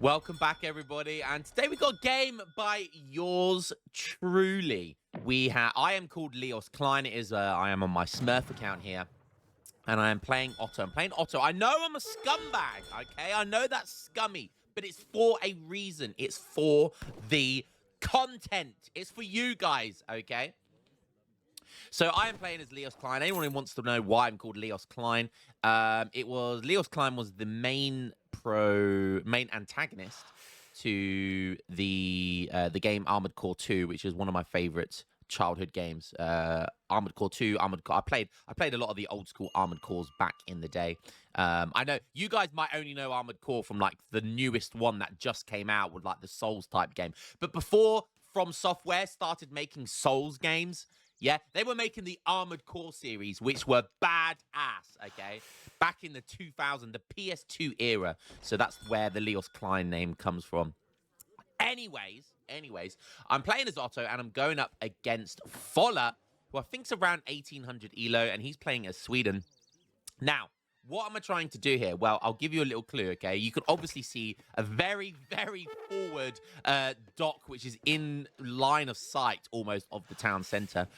Welcome back, everybody, and today we got a game by yours truly. I am called Leos Klein. I am on my Smurf account here, and I am playing Otto. I'm playing Otto. I know I'm a scumbag, okay? I know that's scummy, but it's for a reason. It's for the content. It's for you guys, okay? So I am playing as Leos Klein. Anyone who wants to know why I'm called Leos Klein, Leos Klein was the main antagonist to the game Armored Core 2, which is one of my favorite childhood games. Armored Core 2, Armored Core. I played a lot of the old school Armored Cores back in the day. I know you guys might only know Armored Core from like the newest one that just came out with like the Souls type game. But before From Software started making Souls games, yeah, they were making the Armored Core series, which were badass, okay? Back in the the PS2 era. So that's where the Leos Klein name comes from. Anyways, I'm playing as Otto, and I'm going up against Folla, who I think's around 1800 elo, and he's playing as Sweden. Now, what am I trying to do here? Well, I'll give you a little clue, okay? You can obviously see a very, very forward dock, which is in line of sight almost of the town center.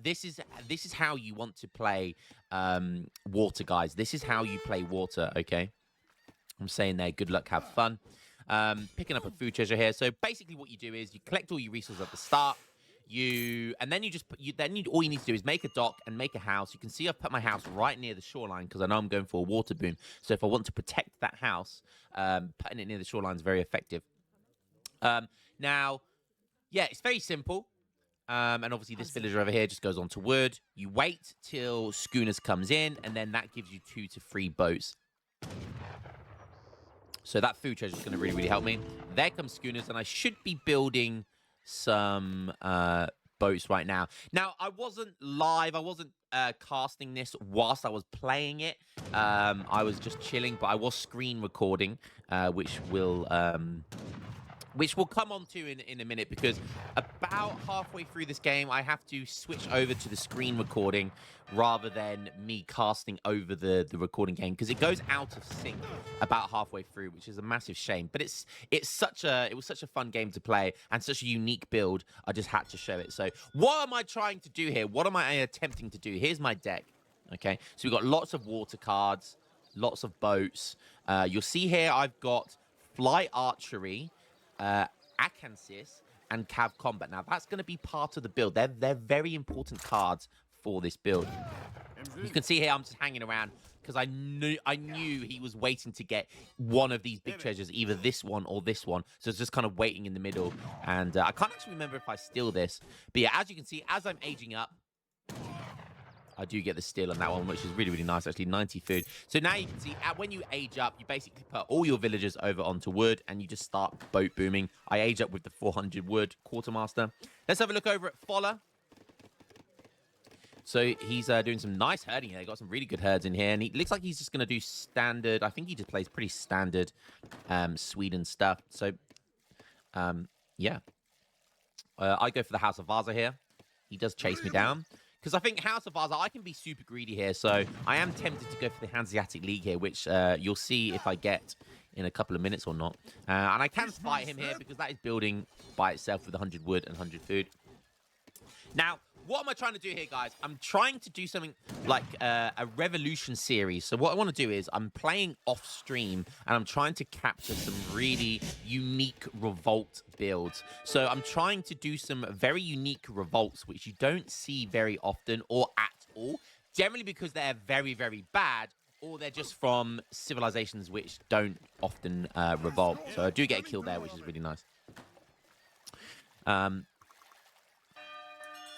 This is how you want to play water, guys. This is how you play water, okay? I'm saying there, good luck, have fun. Picking up a food treasure here. So basically what you do is you collect all your resources at the start. All you need to do is make a dock and make a house. You can see I've put my house right near the shoreline because I know I'm going for a water boom. So if I want to protect that house, putting it near the shoreline is very effective. Now, yeah, it's very simple. And obviously this villager over here just goes on to wood. You wait till schooners comes in, and then that gives you 2 to 3 boats. So that food treasure is going to really, really help me. There comes schooners, and I should be building some boats right now. Now, I wasn't live. I wasn't casting this whilst I was playing it. I was just chilling, but I was screen recording, which we'll come on to in a minute, because about halfway through this game, I have to switch over to the screen recording rather than me casting over the recording game, because it goes out of sync about halfway through, which is a massive shame. But it was such a fun game to play and such a unique build. I just had to show it. So what am I trying to do here? What am I attempting to do? Here's my deck. Okay, so we've got lots of water cards, lots of boats. You'll see here I've got fly archery, Akansis, and Cav Combat. Now, that's going to be part of the build. They're very important cards for this build. You can see here I'm just hanging around because I knew he was waiting to get one of these big treasures, either this one or this one. So it's just kind of waiting in the middle. And I can't actually remember if I steal this. But yeah, as you can see, as I'm aging up, I do get the steal on that one, which is really, really nice, actually. 90 food. So now you can see, when you age up, you basically put all your villagers over onto wood, and you just start boat booming. I age up with the 400 wood quartermaster. Let's have a look over at Folla. So he's doing some nice herding here. Got some really good herds in here, and he looks like he's just going to do standard. I think he just plays pretty standard Sweden stuff. So, yeah. I go for the House of Vaza here. He does chase me down, because I think House of Vaza, I can be super greedy here. So I am tempted to go for the Hanseatic League here, which you'll see if I get in a couple of minutes or not. And I can fight him here because that is building by itself with 100 wood and 100 food. Now, what am I trying to do here, guys? I'm trying to do something like a revolution series. So what I want to do is I'm playing off stream, and I'm trying to capture some really unique revolt builds. So I'm trying to do some very unique revolts, which you don't see very often or at all. Generally because they're very, very bad, or they're just from civilizations which don't often revolt. So I do get a kill there, which is really nice.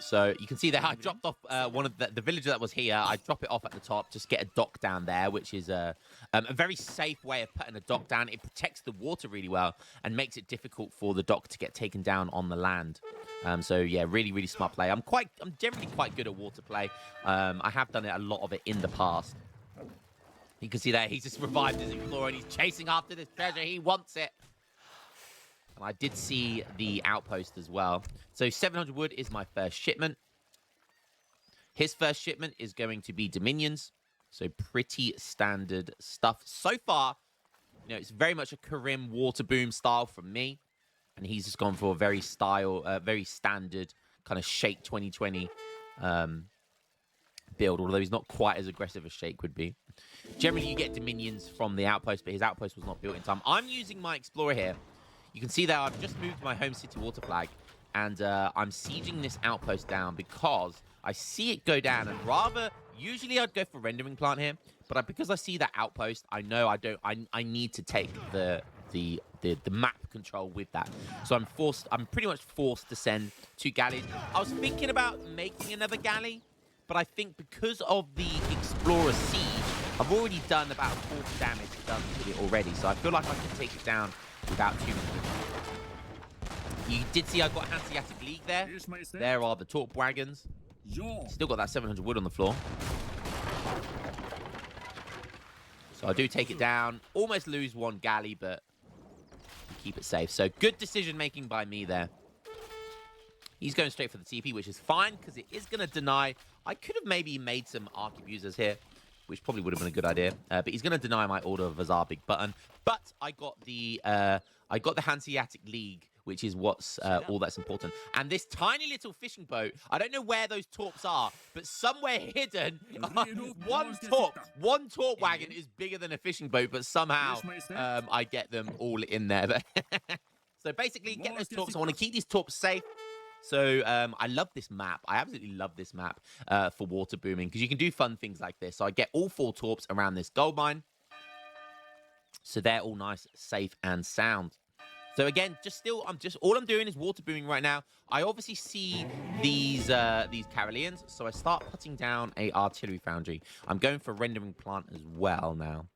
So you can see there, I dropped off one of the villager that was here. I drop it off at the top, just get a dock down there, which is a very safe way of putting a dock down. It protects the water really well and makes it difficult for the dock to get taken down on the land. So yeah, really, really smart play. I'm generally quite good at water play. I have done it a lot of it in the past. You can see there, he's just revived his explorer, and he's chasing after this treasure. He wants it. I did see the outpost as well. So 700 wood is my first shipment. His first shipment is going to be dominions. So pretty standard stuff. So far, You know, it's very much a Karim water boom style from me. And he's just gone for a very standard kind of Shake 2020 build, although he's not quite as aggressive as Shake would be. Generally, you get Dominions from the outpost, but his outpost was not built in time. I'm using my Explorer here. You can see that I've just moved my home city water flag, and I'm sieging this outpost down because I see it go down, and usually I'd go for rendering plant here, but because I see that outpost, I know I need to take the map control with that. So I'm pretty much forced to send 2 galleys. I was thinking about making another galley, but I think because of the Explorer siege, I've already done about 4 damage done with it already. So I feel like I can take it down without too much. You did see I got Hanseatic League there. There are the Torp wagons. Still got that 700 wood on the floor. So I do take it down. Almost lose 1 galley, but keep it safe. So good decision making by me there. He's going straight for the TP, which is fine because it is going to deny. I could have maybe made some arc abusers here, which probably would have been a good idea. But he's going to deny my Order of Azar big button. But I got the Hanseatic League, which is what's all that's important. And this tiny little fishing boat, I don't know where those torps are, but somewhere hidden, one torp wagon is bigger than a fishing boat, but somehow I get them all in there. So basically, get those torps. I want to keep these torps safe. So I love this map. I absolutely love this map for water booming because you can do fun things like this. So I get all 4 torps around this gold mine. So they're all nice, safe, and sound. So again, all I'm doing is water booming right now. I obviously see these Caroleans, so I start putting down a artillery foundry. I'm going for rendering plant as well now.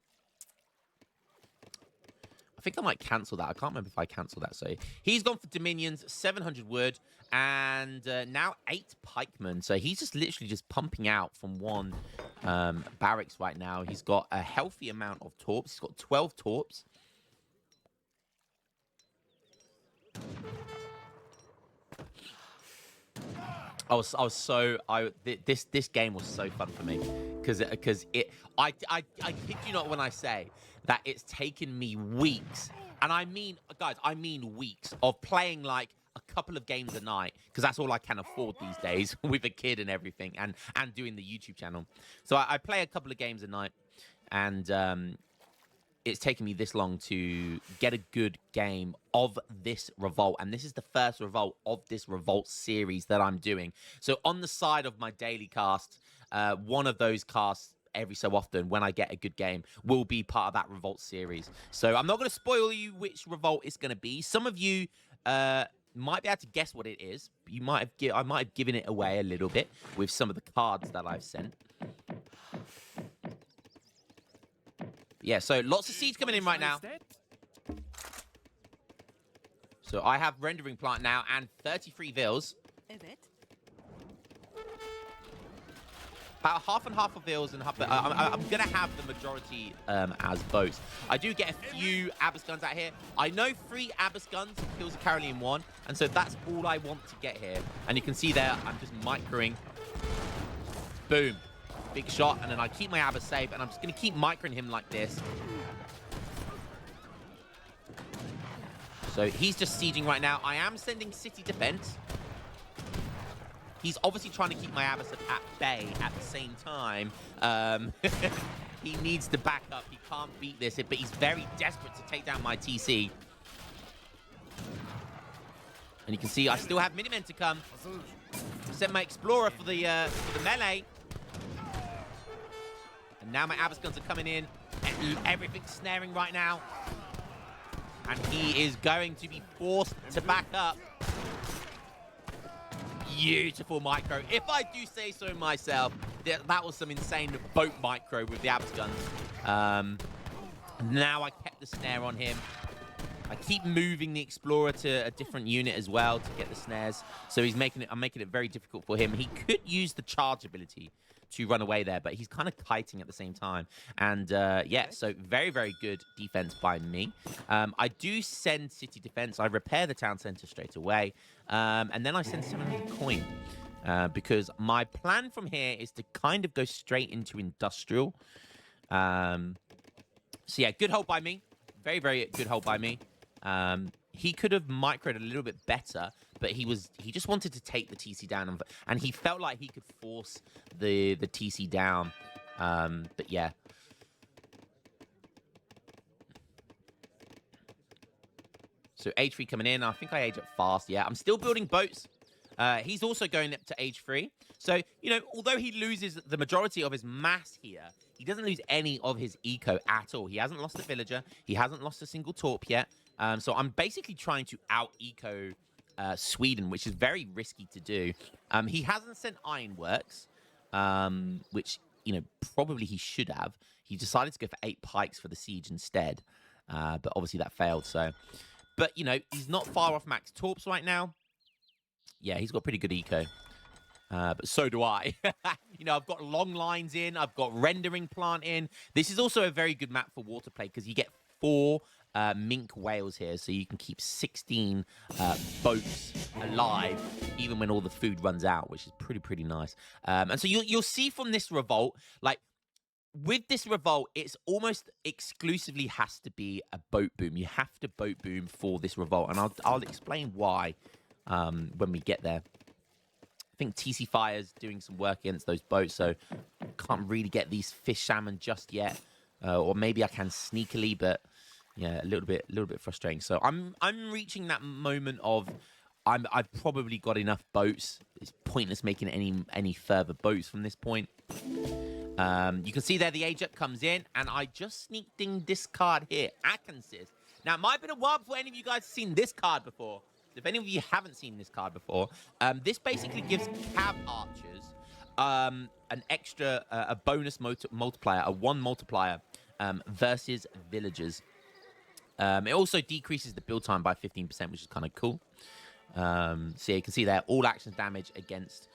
I think I might cancel that. I can't remember if I cancel that. So he's gone for Dominions, 700 wood, and now 8 pikemen. So he's just literally just pumping out from 1 barracks right now. He's got a healthy amount of torps. He's got 12 torps. This game was so fun for me because I kid you not when I say that it's taken me weeks, and I mean, guys, I mean weeks of playing like a couple of games a night because that's all I can afford these days with a kid and everything, and doing the YouTube channel. So I play a couple of games a night, and it's taken me this long to get a good game of this revolt. And this is the first revolt of this revolt series that I'm doing. So on the side of my daily cast, one of those casts every so often when I get a good game will be part of that revolt series. So I'm not going to spoil you which revolt it's going to be. Some of you might be able to guess what it is. I might have given it away a little bit with some of the cards that I've sent. Yeah, so lots of seeds coming in right now. So I have rendering plant now and 33 vills. About half and half of vills and half. I'm going to have the majority as boats. I do get a few Abyss guns out here. I know 3 Abyss guns kills a Carolean 1, and so that's all I want to get here. And you can see there, I'm just microing. Boom. Big shot, and then I keep my Abyss safe, and I'm just going to keep microing him like this. So he's just sieging right now. I am sending city defense. He's obviously trying to keep my Abyss at bay at the same time. He needs to back up. He can't beat this, but he's very desperate to take down my TC. And you can see I still have Minimen to come. I sent my Explorer for the melee. And now my Abyss guns are coming in. Everything's snaring right now. And he is going to be forced to back up. Beautiful micro. If I do say so myself, that was some insane boat micro with the Abyss guns. Now I kept the snare on him. I keep moving the Explorer to a different unit as well to get the snares. So I'm making it very difficult for him. He could use the charge ability to run away there, but he's kind of kiting at the same time. And yeah, so very, very good defense by me. I do send city defense. I repair the town center straight away. And then I send 700 coin. Because my plan from here is to kind of go straight into industrial. So yeah, good hold by me. Very, very good hold by me. He could have microed a little bit better, but he just wanted to take the TC down, and he felt like he could force the TC down. But yeah. So age 3 coming in. I think I age up fast. Yeah, I'm still building boats. He's also going up to age 3. So, you know, although he loses the majority of his mass here, he doesn't lose any of his eco at all. He hasn't lost a villager. He hasn't lost a single torp yet. So I'm basically trying to out-eco Sweden, which is very risky to do. He hasn't sent ironworks, which, you know, probably he should have. He decided to go for 8 pikes for the siege instead. But obviously that failed, so... But, you know, he's not far off max torps right now. Yeah, he's got pretty good eco. But so do I. You know, I've got long lines in. I've got rendering plant in. This is also a very good map for water play because you get 4 mink whales here. So you can keep 16 boats alive even when all the food runs out, which is pretty nice. And so you'll see from this revolt, like, with this revolt, it's almost exclusively has to be a boat boom. You have to boat boom for this revolt, and I'll explain why when we get there. I think TC Fire's doing some work against those boats, so can't really get these fish salmon just yet, or maybe I can sneakily, but yeah, a little bit frustrating. So I'm reaching that moment of I've probably got enough boats. It's pointless making any further boats from this point. You can see there the age up comes in, and I just sneaked in this card here, Atkinses. Now, it might have been a while before any of you guys have seen this card before. So if any of you haven't seen this card before, this basically gives Cav Archers an extra, a bonus multiplier, a 1 multiplier versus villagers. It also decreases the build time by 15%, which is kind of cool. So you can see there, all actions damage against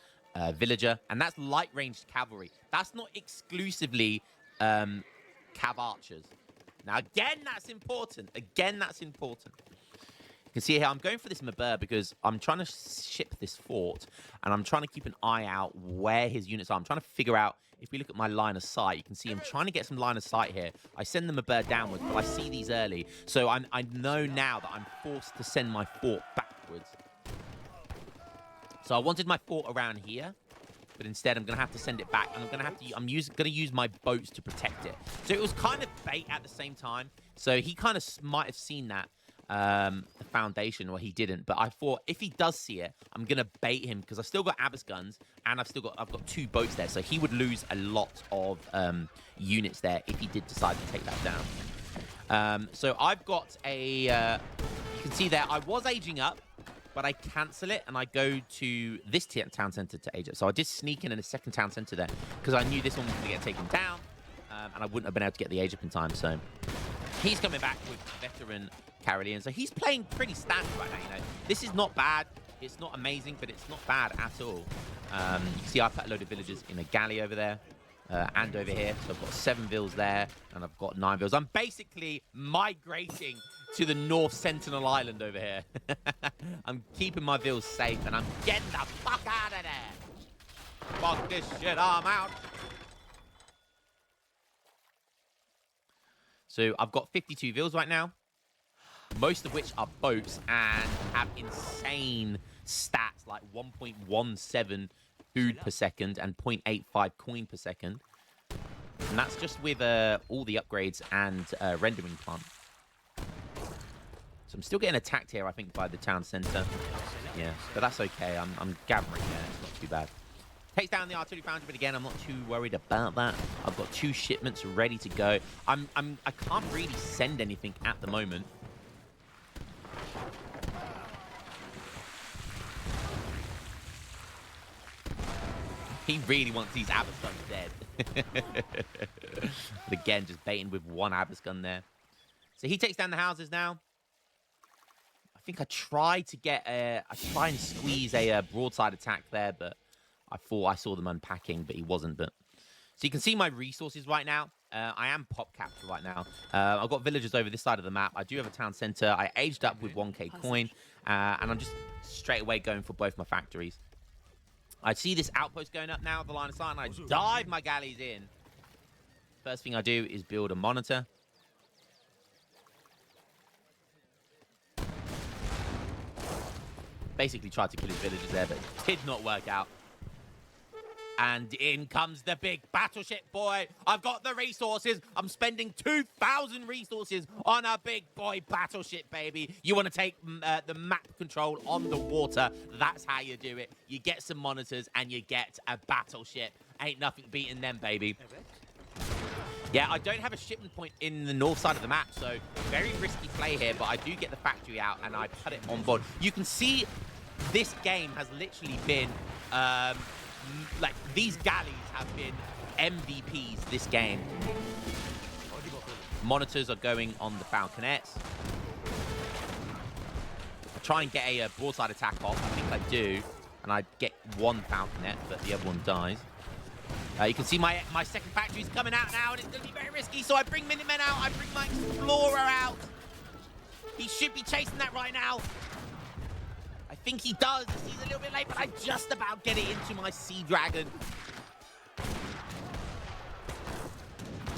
villager, and that's light-ranged cavalry. That's not exclusively Cav Archers. Now, again, that's important. You can see here, I'm going for this Mabur because I'm trying to ship this fort, and I'm trying to keep an eye out where his units are. I'm trying to figure out, if we look at my line of sight, you can see I'm trying to get some line of sight here. I send the Mabur downwards, but I see these early. So I know now that I'm forced to send my fort backwards. So I wanted my fort around here, but instead I'm going to have to send it back, and I'm going to use my boats to protect it. So it was kind of bait at the same time. So he kind of might have seen that the foundation, or he didn't. But I thought if he does see it, I'm going to bait him because I've still got Abyss guns, and I've got 2 boats there. So he would lose a lot of units there if he did decide to take that down. So I've got a... you can see there, I was aging up, but I cancel it, and I go to this town center to age up. So I did sneak in a second town center there, because I knew this one was going to get taken down, and I wouldn't have been able to get the age up in time. So he's coming back with veteran Carolean. So he's playing pretty standard right now, you know. This is not bad. It's not amazing, but it's not bad at all. You can see I put a load of villagers in a galley over there. And over here. So I've got 7 vills there, and I've got 9 vills. I'm basically migrating to the North Sentinel Island over here. I'm keeping my vills safe, and I'm getting the fuck out of there. Fuck this shit, I'm out. So I've got 52 vills right now, most of which are boats and have insane stats like 1.17 food per second and 0.85 coin per second. And that's just with all the upgrades and rendering plant. So I'm still getting attacked here, I think, by the town center. Yeah, but that's okay. I'm gathering there. It's not too bad. Takes down the artillery foundry, but again, I'm not too worried about that. I've got 2 shipments ready to go. I can't really send anything at the moment. He really wants these Abyss guns dead. But again, just baiting with 1 Abyss gun there. So he takes down the houses now. I think I tried to get I try and squeeze a broadside attack there, but I thought I saw them unpacking, but he wasn't. But so you can see my resources right now. I am pop capped right now. I've got villagers over this side of the map. I do have a town center. I aged up with 1k coin, and I'm just straight away going for both my factories. I see this outpost going up now, the line of sight, and I dive my galleys in. First thing I do is build a monitor. Basically tried to kill his villagers there, but it did not work out. And in comes the big battleship, boy. I've got the resources. I'm spending 2,000 resources on a big boy battleship, baby. You want to take the map control on the water. That's how you do it. You get some monitors and you get a battleship. Ain't nothing beating them, baby. Yeah, I don't have a shipment point in the north side of the map, so very risky play here, but I do get the factory out and I put it on board. You can see this game has literally been... like, these galleys have been MVPs this game. Monitors are going on the falconets. I try and get a broadside attack off. I think I do. And I get one falconet, but the other one dies. You can see my second factory is coming out now, and it's going to be very risky. So I bring Minutemen out. I bring my Explorer out. He should be chasing that right now. I think he does. He's a little bit late, but I just about get it into my Sea Dragon.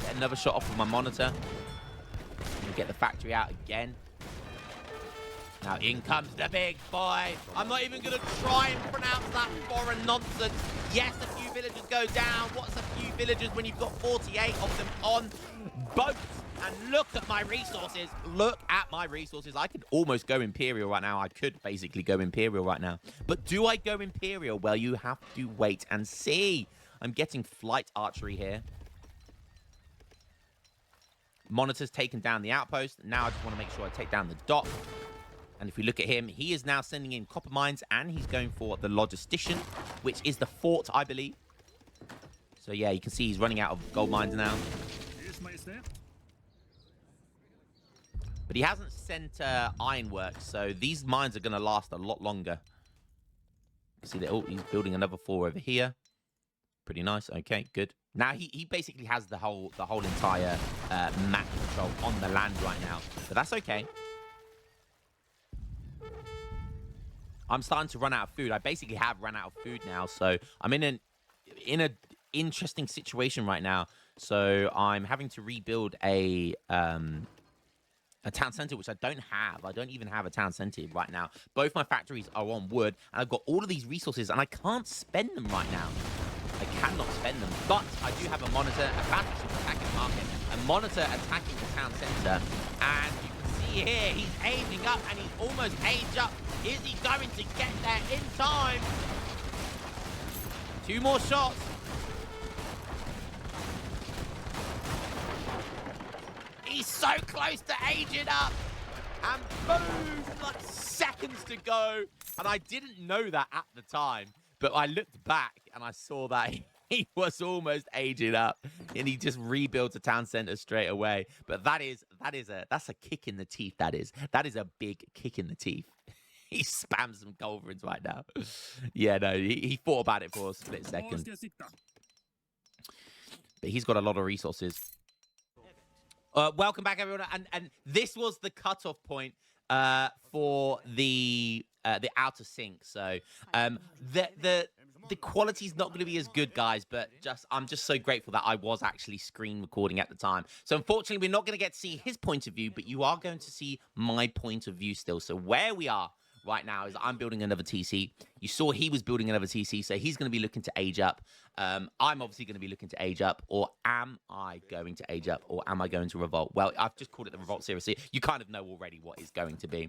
Get another shot off of my monitor. And get the factory out again. Now in comes the big boy. I'm not even going to try and pronounce that foreign nonsense. Yes, a few villagers go down. What's a few villagers when you've got 48 of them on boats? And look at my resources. Look at my resources. I could almost go Imperial right now. I could basically go Imperial right now. But do I go Imperial? Well, you have to wait and see. I'm getting flight archery here. Monitor's taken down the outpost. Now I just want to make sure I take down the dock. And if we look at him, he is now sending in copper mines. And he's going for the logistician, which is the fort, I believe. So, yeah, you can see he's running out of gold mines now. But he hasn't sent ironworks, so these mines are going to last a lot longer. You see that? Oh, he's building another 4 over here. Pretty nice. Okay, good. Now he basically has the whole entire map control on the land right now, but that's okay. I'm starting to run out of food. I basically have run out of food now, so I'm in an interesting situation right now. So I'm having to rebuild a town center, which I don't have. I don't even have a town center right now. Both my factories are on wood, and I've got all of these resources, and I can't spend them right now. I cannot spend them, but I do have a monitor, a battleship attacking the market, a monitor attacking the town center, and you can see here, he's aging up, and he's almost aged up. Is he going to get there in time? 2 more shots. He's so close to aging up. And boom, like seconds to go. And I didn't know that at the time. But I looked back and I saw that he was almost aging up. And he just rebuilt a town center straight away. But that's a kick in the teeth, that is. That is a big kick in the teeth. He spams some gold runes right now. Yeah, no, he thought about it for a split second. But he's got a lot of resources. Welcome back, everyone. And this was the cutoff point for the outer sync. So the quality's not going to be as good, guys. But I'm just so grateful that I was actually screen recording at the time. So unfortunately, we're not going to get to see his point of view, but you are going to see my point of view still. So where we are right now is I'm building another TC. You saw he was building another TC, so he's going to be looking to age up. I'm obviously going to be looking to age up, or am I going to age up, or am I going to revolt? Well, I've just called it the revolt series. You kind of know already what it's going to be.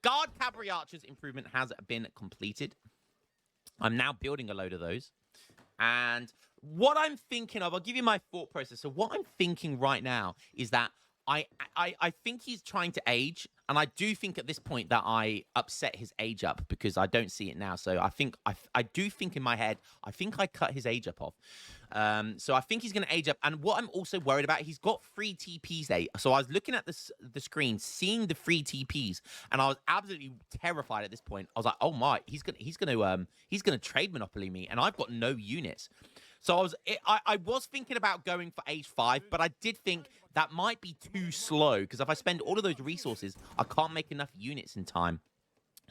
Guard Cavalry Archers improvement has been completed. I'm now building a load of those. And what I'm thinking of, I'll give you my thought process. So what I'm thinking right now is that I think he's trying to age, and I do think at this point that I upset his age up because I don't see it now. So I do think in my head, I think I cut his age up off. So I think he's going to age up. And what I'm also worried about, he's got 3 TPs there. So I was looking at the screen, seeing the 3 TPs, and I was absolutely terrified at this point. I was like, oh my, he's gonna trade monopoly me, and I've got no units. So I was thinking about going for age 5, but I did think that might be too slow because if I spend all of those resources, I can't make enough units in time.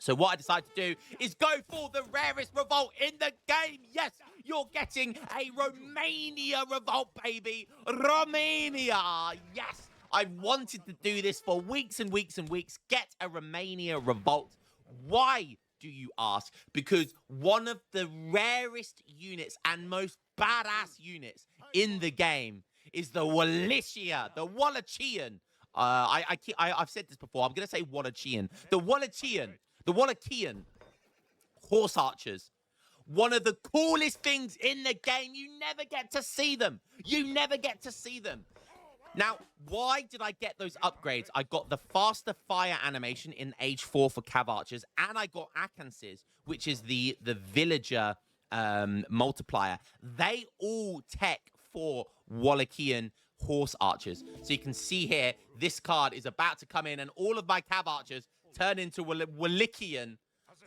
So what I decided to do is go for the rarest revolt in the game. Yes, you're getting a Romania revolt, baby. Romania. Yes, I've wanted to do this for weeks and weeks and weeks. Get a Romania revolt. Why do you ask? Because one of the rarest units and most badass units in the game is the Wallachian. I've said this before. I'm gonna say Wallachian. The Wallachian Horse Archers. One of the coolest things in the game. You never get to see them. You never get to see them. Now, why did I get those upgrades? I got the faster fire animation in Age 4 for Cav Archers, and I got Akanses, which is the villager multiplier. They all tech for Wallachian Horse Archers. So you can see here, this card is about to come in, and all of my Cav Archers turn into Wallachian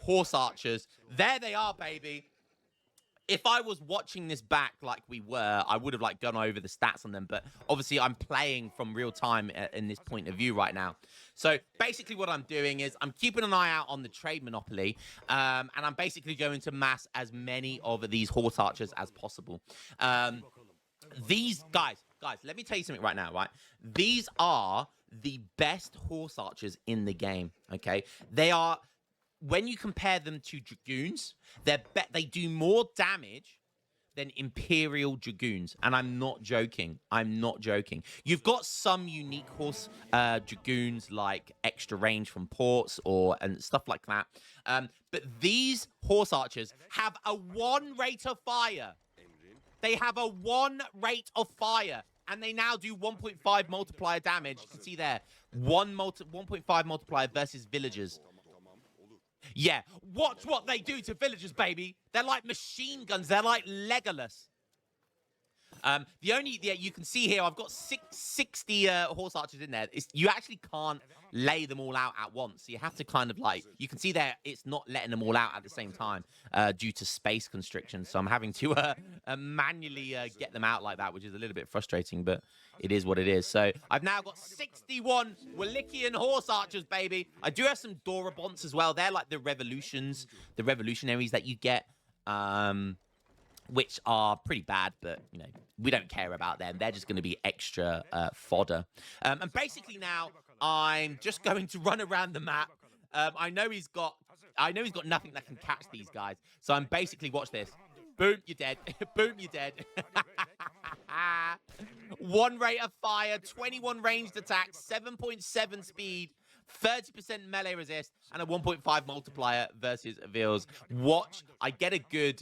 Horse Archers. There they are, baby. If I was watching this back like we were, I would have like gone over the stats on them. But obviously, I'm playing from real time in this point of view right now. So basically, what I'm doing is I'm keeping an eye out on the trade monopoly, and I'm basically going to mass as many of these horse archers as possible. These guys, let me tell you something right now. Right, these are the best horse archers in the game. Okay, they are. When you compare them to dragoons, they do more damage than imperial dragoons, and I'm not joking. I'm not joking. You've got some unique horse dragoons like extra range from ports and stuff like that, but these horse archers have a 1 rate of fire. They have a 1 rate of fire, and they now do 1.5 multiplier damage. You can see there, 1.5 multiplier versus villagers. Yeah, watch what they do to villagers, baby. They're like machine guns. They're like Legolas. You can see here, I've got 60 horse archers in there. You actually can't lay them all out at once. So you have to kind of like, you can see there, it's not letting them all out at the same time due to space constrictions. So I'm having to manually get them out like that, which is a little bit frustrating, but it is what it is. So I've now got 61 Wallachian horse archers, baby. I do have some Dorabonts as well. They're like the revolutionaries that you get. Which are pretty bad, but, you know, we don't care about them. They're just going to be extra fodder. And basically now, I'm just going to run around the map. I know he's got nothing that can catch these guys. So I'm basically, watch this. Boom, you're dead. Boom, you're dead. 1 rate of fire, 21 ranged attacks, 7.7 speed, 30% melee resist, and a 1.5 multiplier versus Vils. Watch, I get a good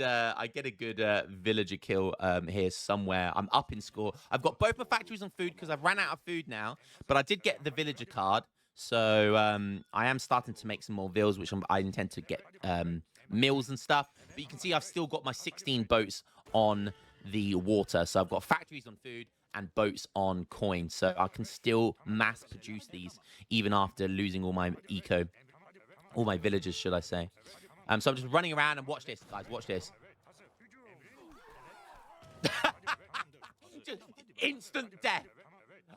villager kill here somewhere. I'm up in score. I've got both my factories on food because I've ran out of food now, but I did get the villager card. So I am starting to make some more Vils, which I intend to get mills and stuff. But you can see I've still got my 16 boats on the water. So I've got factories on food and boats on coin. So I can still mass produce these even after losing all my all my villagers, should I say. So I'm just running around and watch this, guys. Watch this. Just instant death.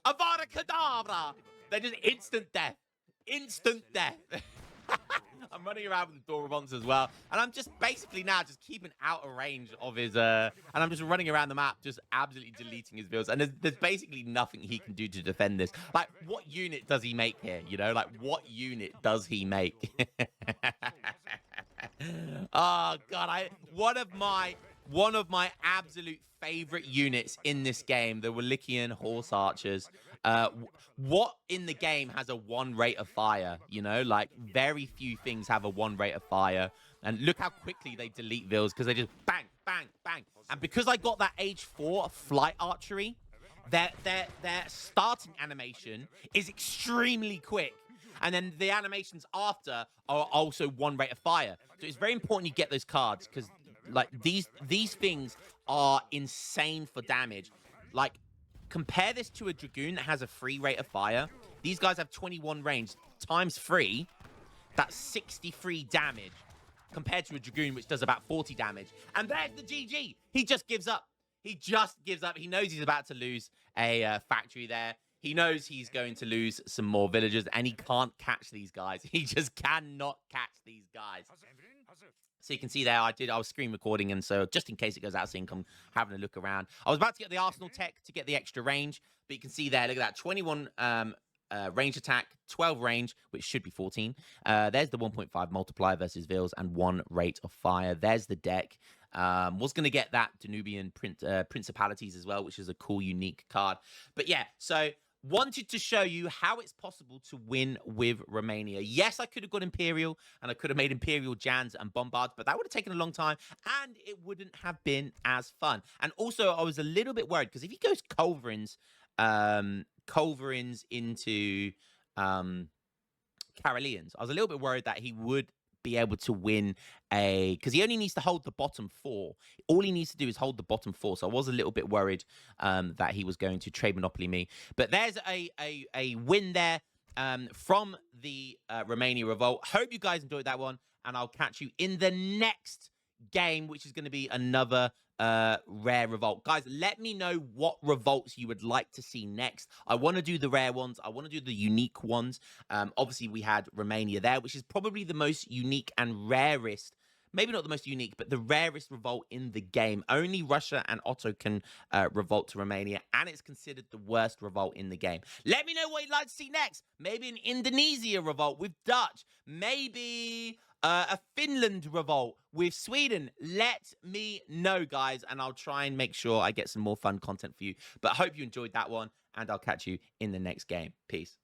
Avada Kedavra. They're just instant death. Instant death. I'm running around with the Dorabonts as well. And I'm just basically now just keeping out of range of his... and I'm just running around the map, just absolutely deleting his builds. And there's basically nothing he can do to defend this. Like, what unit does he make here? You know, like, what unit does he make? Oh, God. One of my absolute favorite units in this game, the Wallachian Horse Archers. What in the game has a 1 rate of fire? You know, like very few things have a 1 rate of fire. And look how quickly they delete Vils because they just bang, bang, bang. And because I got that Age 4 flight archery, their starting animation is extremely quick. And then the animations after are also 1 rate of fire. So it's very important you get those cards because like these things are insane for damage. Like, compare this to a Dragoon that has a 3 rate of fire. These guys have 21 range times 3. That's 63 damage compared to a Dragoon, which does about 40 damage. And there's the GG. He just gives up. He just gives up. He knows he's about to lose a factory there. He knows he's going to lose some more villagers, and he can't catch these guys. He just cannot catch these guys. So you can see there, I was screen recording, and so just in case it goes out of sync, I'm having a look around. I was about to get the Arsenal tech to get the extra range, but you can see there, look at that, 21 range attack, 12 range, which should be 14. There's the 1.5 multiplier versus Vils and 1 rate of fire. There's the deck. Was going to get that Danubian Principalities as well, which is a cool, unique card. But yeah, so wanted to show you how it's possible to win with Romania. Yes, I could have got Imperial, and I could have made Imperial Jans and Bombards, but that would have taken a long time, and it wouldn't have been as fun. And also, I was a little bit worried, because if he goes Culverins into Caroleans, I was a little bit worried that he would be able to win because he only needs to hold the bottom 4. All he needs to do is hold the bottom 4. So I was a little bit worried that he was going to trade Monopoly me. But there's a win there from the Romania Revolt. Hope you guys enjoyed that one, and I'll catch you in the next game, which is going to be another rare revolt. Guys, let me know what revolts you would like to see next. I want to do the rare ones. I want to do the unique ones. Obviously, we had Romania there, which is probably the most unique and rarest. Maybe not the most unique, but the rarest revolt in the game. Only Russia and Otto can revolt to Romania, and it's considered the worst revolt in the game. Let me know what you'd like to see next. Maybe an Indonesia revolt with Dutch. Maybe a Finland revolt with Sweden. Let me know, guys, and I'll try and make sure I get some more fun content for you. But I hope you enjoyed that one, and I'll catch you in the next game. Peace.